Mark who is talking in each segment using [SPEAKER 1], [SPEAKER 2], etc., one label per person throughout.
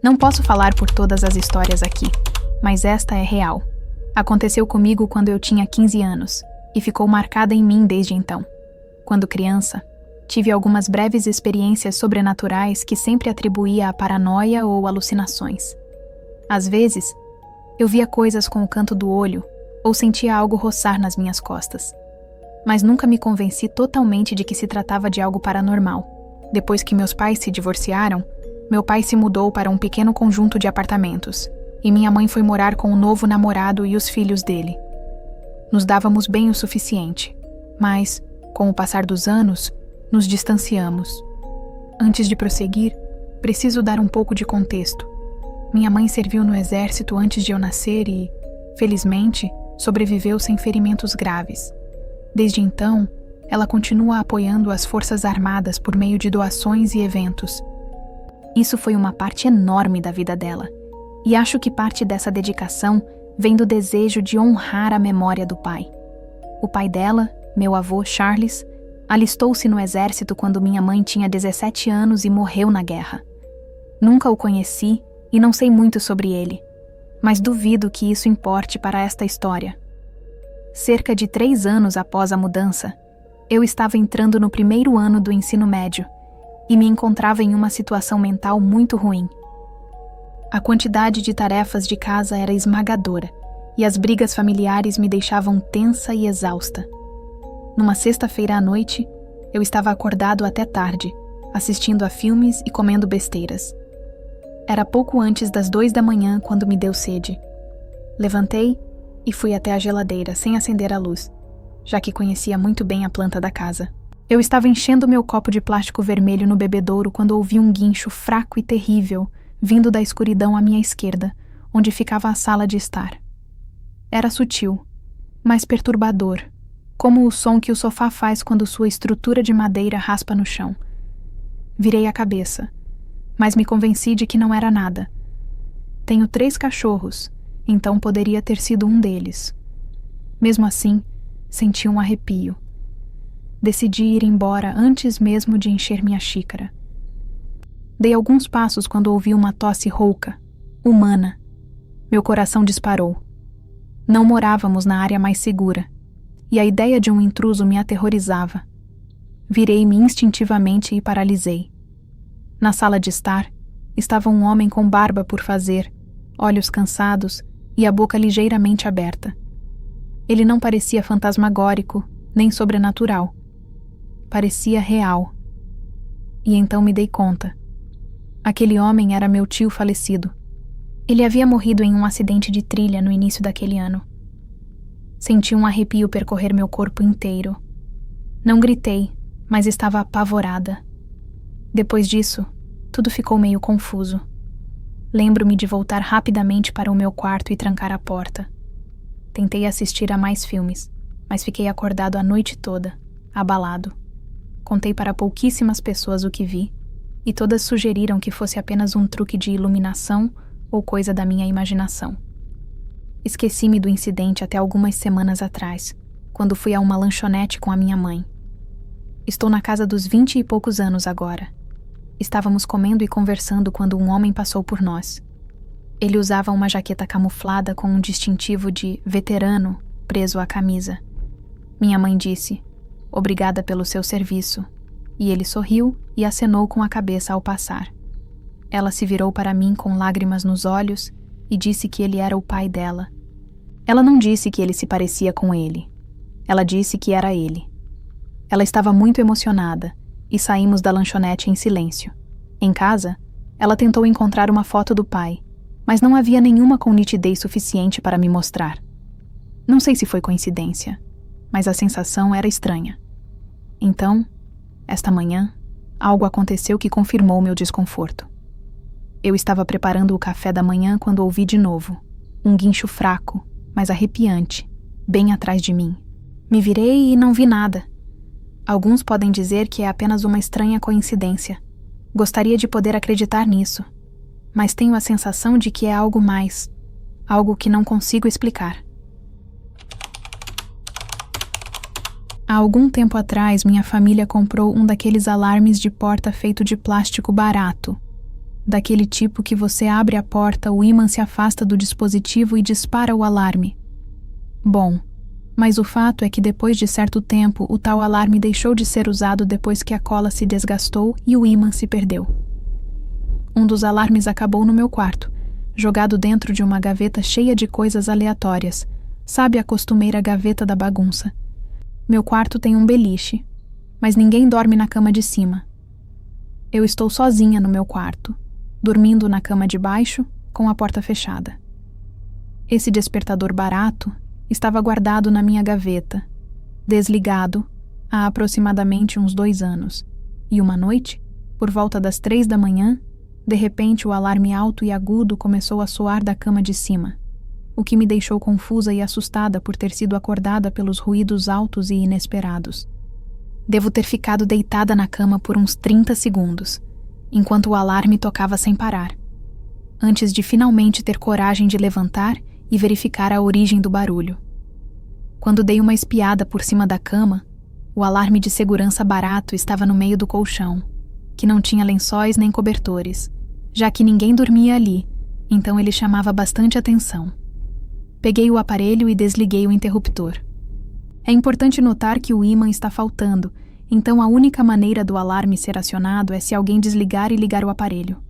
[SPEAKER 1] Não posso falar por todas as histórias aqui, mas esta é real. Aconteceu comigo quando eu tinha 15 anos e ficou marcada em mim desde então. Quando criança, tive algumas breves experiências sobrenaturais que sempre atribuía a paranoia ou alucinações. Às vezes, eu via coisas com o canto do olho ou sentia algo roçar nas minhas costas. Mas nunca me convenci totalmente de que se tratava de algo paranormal. Depois que meus pais se divorciaram, meu pai se mudou para um pequeno conjunto de apartamentos e minha mãe foi morar com o novo namorado e os filhos dele. Nos dávamos bem o suficiente, mas, com o passar dos anos, nos distanciamos. Antes de prosseguir, preciso dar um pouco de contexto. Minha mãe serviu no exército antes de eu nascer e, felizmente, sobreviveu sem ferimentos graves. Desde então, ela continua apoiando as Forças Armadas por meio de doações e eventos. Isso foi uma parte enorme da vida dela, e acho que parte dessa dedicação vem do desejo de honrar a memória do pai. O pai dela, meu avô Charles, alistou-se no exército quando minha mãe tinha 17 anos e morreu na guerra. Nunca o conheci e não sei muito sobre ele, mas duvido que isso importe para esta história. Cerca de 3 anos após a mudança, eu estava entrando no primeiro ano do ensino médio e me encontrava em uma situação mental muito ruim. A quantidade de tarefas de casa era esmagadora e as brigas familiares me deixavam tensa e exausta. Numa sexta-feira à noite, eu estava acordado até tarde, assistindo a filmes e comendo besteiras. Era pouco antes das 2 da manhã quando me deu sede. Levantei e fui até a geladeira sem acender a luz, já que conhecia muito bem a planta da casa. Eu estava enchendo meu copo de plástico vermelho no bebedouro quando ouvi um guincho fraco e terrível vindo da escuridão à minha esquerda, onde ficava a sala de estar. Era sutil, mas perturbador, como o som que o sofá faz quando sua estrutura de madeira raspa no chão. Virei a cabeça, mas me convenci de que não era nada. Tenho 3 cachorros, então poderia ter sido um deles. Mesmo assim, senti um arrepio. Decidi ir embora antes mesmo de encher minha xícara. Dei alguns passos quando ouvi uma tosse rouca, humana. Meu coração disparou. Não morávamos na área mais segura, e a ideia de um intruso me aterrorizava. Virei-me instintivamente e paralisei. Na sala de estar, estava um homem com barba por fazer, olhos cansados e a boca ligeiramente aberta. Ele não parecia fantasmagórico, nem sobrenatural. Parecia real. E então me dei conta. Aquele homem era meu tio falecido. Ele havia morrido em um acidente de trilha no início daquele ano. Senti um arrepio percorrer meu corpo inteiro. Não gritei, mas estava apavorada. Depois disso, tudo ficou meio confuso. Lembro-me de voltar rapidamente para o meu quarto e trancar a porta. Tentei assistir a mais filmes, mas fiquei acordado a noite toda, abalado. Contei para pouquíssimas pessoas o que vi, e todas sugeriram que fosse apenas um truque de iluminação ou coisa da minha imaginação. Esqueci-me do incidente até algumas semanas atrás, quando fui a uma lanchonete com a minha mãe. Estou na casa dos 20 e poucos anos agora. Estávamos comendo e conversando quando um homem passou por nós. Ele usava uma jaqueta camuflada com um distintivo de veterano preso à camisa. Minha mãe disse, "Obrigada pelo seu serviço", e ele sorriu e acenou com a cabeça ao passar. Ela se virou para mim com lágrimas nos olhos e disse que ele era o pai dela. Ela não disse que ele se parecia com ele. Ela disse que era ele. Ela estava muito emocionada e saímos da lanchonete em silêncio. Em casa, ela tentou encontrar uma foto do pai, mas não havia nenhuma com nitidez suficiente para me mostrar. Não sei se foi coincidência, mas a sensação era estranha. Então, esta manhã, algo aconteceu que confirmou meu desconforto. Eu estava preparando o café da manhã quando ouvi de novo, um guincho fraco, mas arrepiante, bem atrás de mim. Me virei e não vi nada. Alguns podem dizer que é apenas uma estranha coincidência. Gostaria de poder acreditar nisso, mas tenho a sensação de que é algo mais, algo que não consigo explicar. Há algum tempo atrás, minha família comprou um daqueles alarmes de porta feito de plástico barato. Daquele tipo que você abre a porta, o ímã se afasta do dispositivo e dispara o alarme. Bom, mas o fato é que depois de certo tempo o tal alarme deixou de ser usado depois que a cola se desgastou e o ímã se perdeu. Um dos alarmes acabou no meu quarto, jogado dentro de uma gaveta cheia de coisas aleatórias, sabe, a costumeira gaveta da bagunça. Meu quarto tem um beliche, mas ninguém dorme na cama de cima. Eu estou sozinha no meu quarto, dormindo na cama de baixo, com a porta fechada. Esse despertador barato estava guardado na minha gaveta, desligado, há aproximadamente uns 2 anos, e uma noite, por volta das 3 da manhã, de repente o alarme alto e agudo começou a soar da cama de cima, o que me deixou confusa e assustada por ter sido acordada pelos ruídos altos e inesperados. Devo ter ficado deitada na cama por uns 30 segundos, enquanto o alarme tocava sem parar, antes de finalmente ter coragem de levantar e verificar a origem do barulho. Quando dei uma espiada por cima da cama, o alarme de segurança barato estava no meio do colchão, que não tinha lençóis nem cobertores, já que ninguém dormia ali, então ele chamava bastante atenção. Peguei o aparelho e desliguei o interruptor. É importante notar que o ímã está faltando, então a única maneira do alarme ser acionado é se alguém desligar e ligar o aparelho.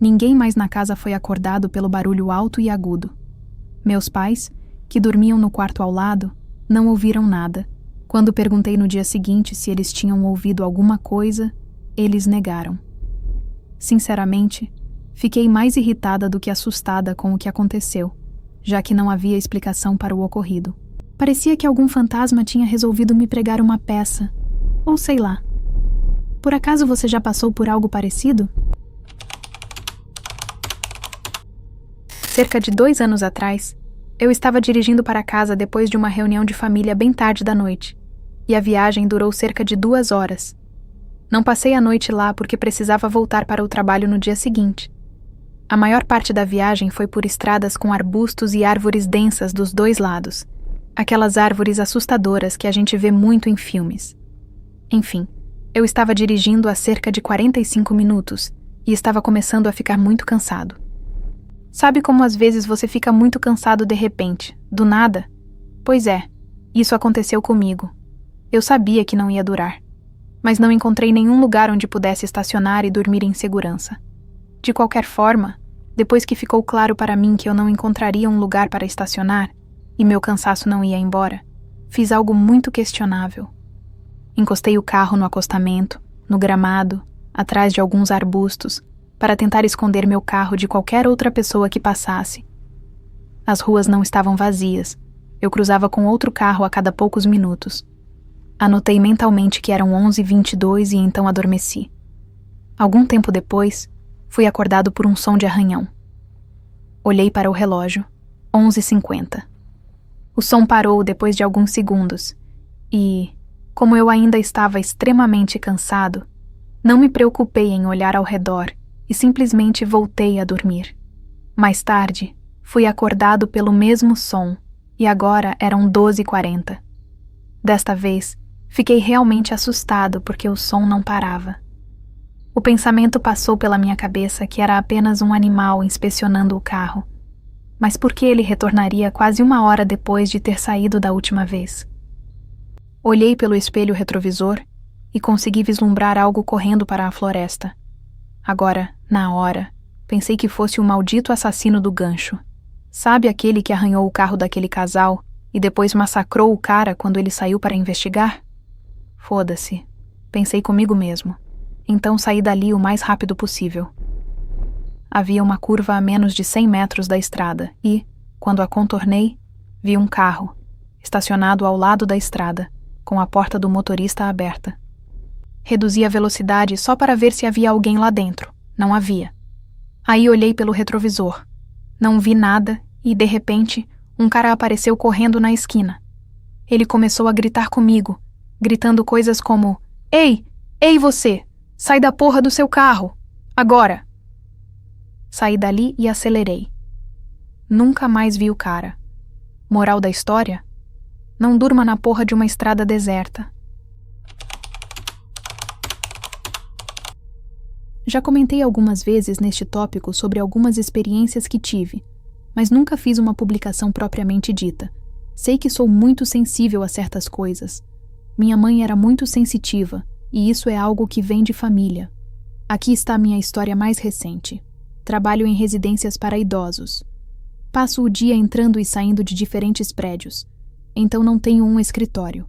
[SPEAKER 1] Ninguém mais na casa foi acordado pelo barulho alto e agudo. Meus pais, que dormiam no quarto ao lado, não ouviram nada. Quando perguntei no dia seguinte se eles tinham ouvido alguma coisa, eles negaram. Sinceramente, fiquei mais irritada do que assustada com o que aconteceu, já que não havia explicação para o ocorrido. Parecia que algum fantasma tinha resolvido me pregar uma peça, ou sei lá. Por acaso você já passou por algo parecido? Cerca de 2 anos atrás, eu estava dirigindo para casa depois de uma reunião de família bem tarde da noite, e a viagem durou cerca de 2 horas. Não passei a noite lá porque precisava voltar para o trabalho no dia seguinte. A maior parte da viagem foi por estradas com arbustos e árvores densas dos 2 lados, aquelas árvores assustadoras que a gente vê muito em filmes. Enfim, eu estava dirigindo há cerca de 45 minutos e estava começando a ficar muito cansado. Sabe como às vezes você fica muito cansado de repente, do nada? Pois é, isso aconteceu comigo. Eu sabia que não ia durar, mas não encontrei nenhum lugar onde pudesse estacionar e dormir em segurança. De qualquer forma, depois que ficou claro para mim que eu não encontraria um lugar para estacionar e meu cansaço não ia embora, fiz algo muito questionável. Encostei o carro no acostamento, no gramado, atrás de alguns arbustos, para tentar esconder meu carro de qualquer outra pessoa que passasse. As ruas não estavam vazias. Eu cruzava com outro carro a cada poucos minutos. Anotei mentalmente que eram 11h22 e então adormeci. Algum tempo depois, fui acordado por um som de arranhão. Olhei para o relógio. 11h50. O som parou depois de alguns segundos e, como eu ainda estava extremamente cansado, não me preocupei em olhar ao redor e simplesmente voltei a dormir. Mais tarde, fui acordado pelo mesmo som e agora eram 12h40. Desta vez, fiquei realmente assustado porque o som não parava. O pensamento passou pela minha cabeça que era apenas um animal inspecionando o carro, mas por que ele retornaria quase 1 hora depois de ter saído da última vez? Olhei pelo espelho retrovisor e consegui vislumbrar algo correndo para a floresta. Agora, na hora, pensei que fosse o maldito assassino do gancho. Sabe aquele que arranhou o carro daquele casal e depois massacrou o cara quando ele saiu para investigar? Foda-se, pensei comigo mesmo. Então saí dali o mais rápido possível. Havia uma curva a menos de 100 metros da estrada e, quando a contornei, vi um carro, estacionado ao lado da estrada, com a porta do motorista aberta. Reduzi a velocidade só para ver se havia alguém lá dentro. Não havia. Aí olhei pelo retrovisor. Não vi nada e, de repente, um cara apareceu correndo na esquina. Ele começou a gritar comigo, gritando coisas como: Ei! Ei você! Sai da porra do seu carro! Agora! Saí dali e acelerei. Nunca mais vi o cara. Moral da história? Não durma na porra de uma estrada deserta. Já comentei algumas vezes neste tópico sobre algumas experiências que tive, mas nunca fiz uma publicação propriamente dita. Sei que sou muito sensível a certas coisas. Minha mãe era muito sensitiva, e isso é algo que vem de família. Aqui está a minha história mais recente. Trabalho em residências para idosos. Passo o dia entrando e saindo de diferentes prédios, então não tenho um escritório.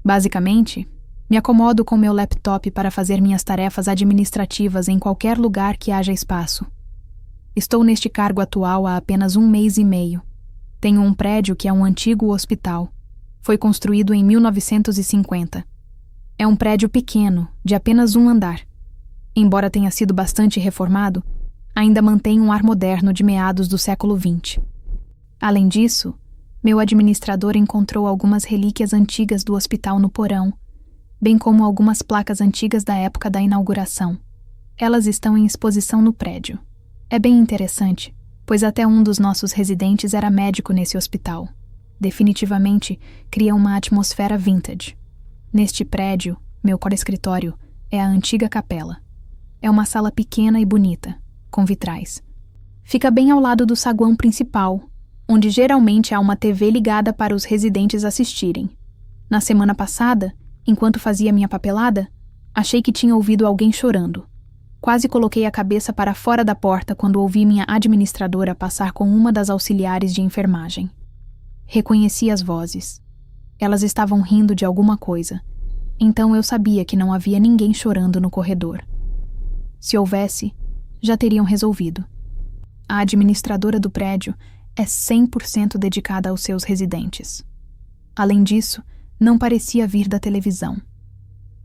[SPEAKER 1] Basicamente, me acomodo com meu laptop para fazer minhas tarefas administrativas em qualquer lugar que haja espaço. Estou neste cargo atual há apenas 1 mês e meio. Tenho um prédio que é um antigo hospital. Foi construído em 1950. É um prédio pequeno, de apenas 1 andar. Embora tenha sido bastante reformado, ainda mantém um ar moderno de meados do século XX. Além disso, meu administrador encontrou algumas relíquias antigas do hospital no porão, bem como algumas placas antigas da época da inauguração. Elas estão em exposição no prédio. É bem interessante, pois até um dos nossos residentes era médico nesse hospital. Definitivamente, cria uma atmosfera vintage. Neste prédio, meu escritório é a antiga capela. É uma sala pequena e bonita, com vitrais. Fica bem ao lado do saguão principal, onde geralmente há uma TV ligada para os residentes assistirem. Na semana passada, enquanto fazia minha papelada, achei que tinha ouvido alguém chorando. Quase coloquei a cabeça para fora da porta quando ouvi minha administradora passar com uma das auxiliares de enfermagem. Reconheci as vozes. Elas estavam rindo de alguma coisa, então eu sabia que não havia ninguém chorando no corredor. Se houvesse, já teriam resolvido. A administradora do prédio é 100% dedicada aos seus residentes. Além disso, não parecia vir da televisão.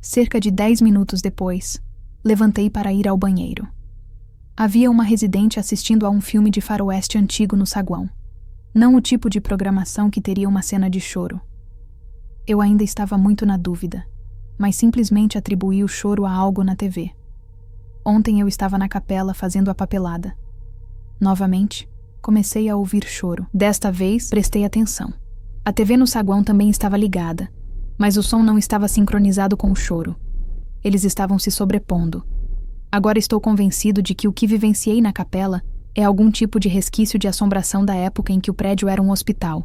[SPEAKER 1] Cerca de 10 minutos depois, levantei para ir ao banheiro. Havia uma residente assistindo a um filme de faroeste antigo no saguão. Não o tipo de programação que teria uma cena de choro. Eu ainda estava muito na dúvida, mas simplesmente atribuí o choro a algo na TV. Ontem eu estava na capela fazendo a papelada. Novamente, comecei a ouvir choro. Desta vez, prestei atenção. A TV no saguão também estava ligada, mas o som não estava sincronizado com o choro. Eles estavam se sobrepondo. Agora estou convencido de que o que vivenciei na capela é algum tipo de resquício de assombração da época em que o prédio era um hospital.